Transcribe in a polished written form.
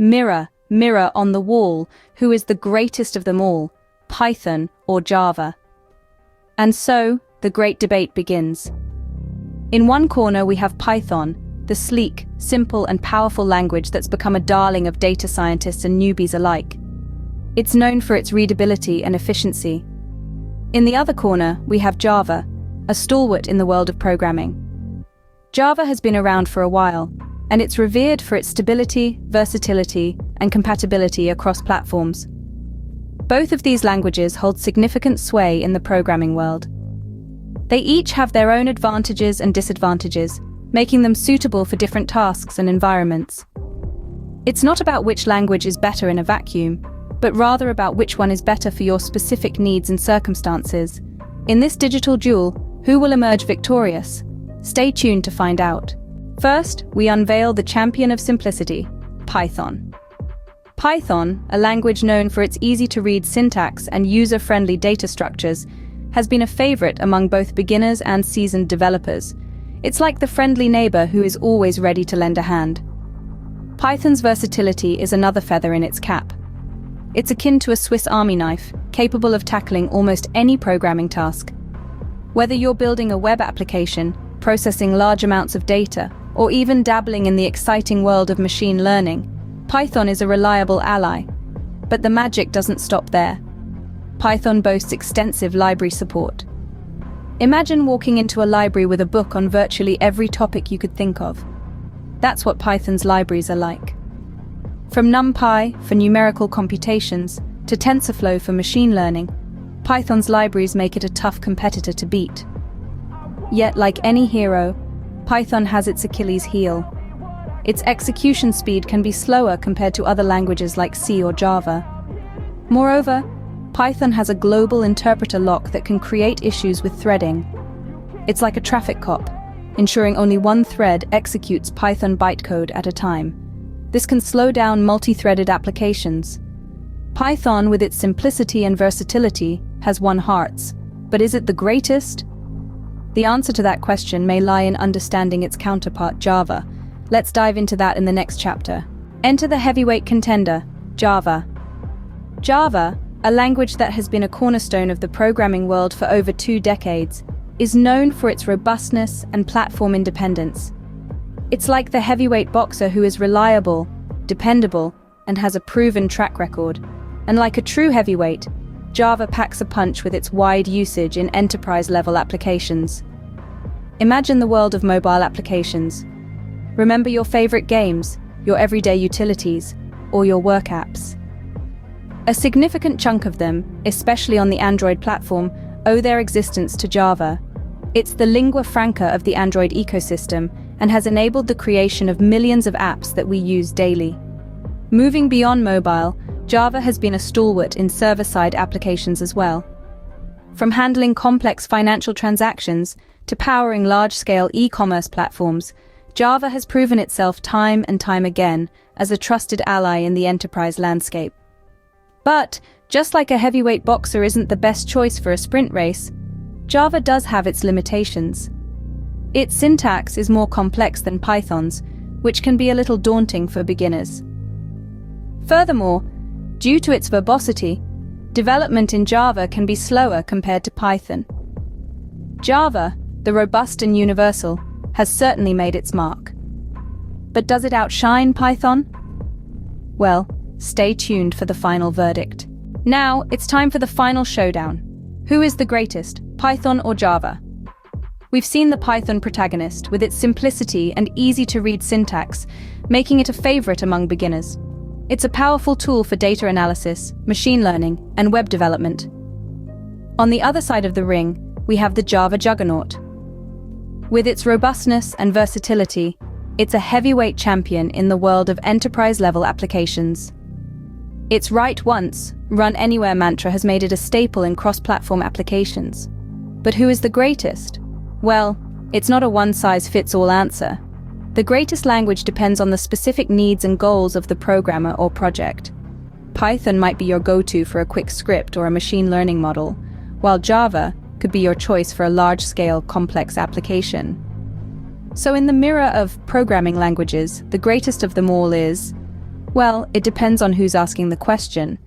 Mirror, mirror on the wall, who is the greatest of them all, Python or Java? And so, the great debate begins. In one corner we have Python, the sleek, simple and powerful language that's become a darling of data scientists and newbies alike. It's known for its readability and efficiency. In the other corner, we have Java, a stalwart in the world of programming. Java has been around for a while, and it's revered for its stability, versatility, and compatibility across platforms. Both of these languages hold significant sway in the programming world. They each have their own advantages and disadvantages, making them suitable for different tasks and environments. It's not about which language is better in a vacuum, but rather about which one is better for your specific needs and circumstances. In this digital duel, who will emerge victorious? Stay tuned to find out. First, we unveil the champion of simplicity, Python. Python, a language known for its easy-to-read syntax and user-friendly data structures, has been a favorite among both beginners and seasoned developers. It's like the friendly neighbor who is always ready to lend a hand. Python's versatility is another feather in its cap. It's akin to a Swiss Army knife, capable of tackling almost any programming task. Whether you're building a web application, processing large amounts of data, or even dabbling in the exciting world of machine learning, Python is a reliable ally. But the magic doesn't stop there. Python boasts extensive library support. Imagine walking into a library with a book on virtually every topic you could think of. That's what Python's libraries are like. From NumPy for numerical computations to TensorFlow for machine learning, Python's libraries make it a tough competitor to beat. Yet, like any hero, Python has its Achilles heel. Its execution speed can be slower compared to other languages like C or Java. Moreover, Python has a global interpreter lock that can create issues with threading. It's like a traffic cop, ensuring only one thread executes Python bytecode at a time. This can slow down multi-threaded applications. Python, with its simplicity and versatility, has won hearts. But is it the greatest? The answer to that question may lie in understanding its counterpart, Java. Let's dive into that in the next chapter. Enter the heavyweight contender, Java. Java, a language that has been a cornerstone of the programming world for over 2 decades, is known for its robustness and platform independence. It's like the heavyweight boxer who is reliable, dependable, and has a proven track record. And like a true heavyweight, Java packs a punch with its wide usage in enterprise-level applications. Imagine the world of mobile applications. Remember your favorite games, your everyday utilities, or your work apps. A significant chunk of them, especially on the Android platform, owe their existence to Java. It's the lingua franca of the Android ecosystem and has enabled the creation of millions of apps that we use daily. Moving beyond mobile, Java has been a stalwart in server-side applications as well. From handling complex financial transactions to powering large-scale e-commerce platforms, Java has proven itself time and time again as a trusted ally in the enterprise landscape. But, just like a heavyweight boxer isn't the best choice for a sprint race, Java does have its limitations. Its syntax is more complex than Python's, which can be a little daunting for beginners. Furthermore, due to its verbosity, development in Java can be slower compared to Python. Java, the robust and universal, has certainly made its mark. But does it outshine Python? Well, stay tuned for the final verdict. Now, it's time for the final showdown. Who is the greatest, Python or Java? We've seen the Python Protagonist with its simplicity and easy-to-read syntax, making it a favorite among beginners. It's a powerful tool for data analysis, machine learning, and web development. On the other side of the ring, we have the Java Juggernaut. With its robustness and versatility, it's a heavyweight champion in the world of enterprise-level applications. Its "write once, run anywhere" mantra has made it a staple in cross-platform applications. But who is the greatest? Well, it's not a one-size-fits-all answer. The greatest language depends on the specific needs and goals of the programmer or project. Python might be your go-to for a quick script or a machine learning model, while Java could be your choice for a large-scale, complex application. So in the mirror of programming languages, the greatest of them all is Well, it depends on who's asking the question.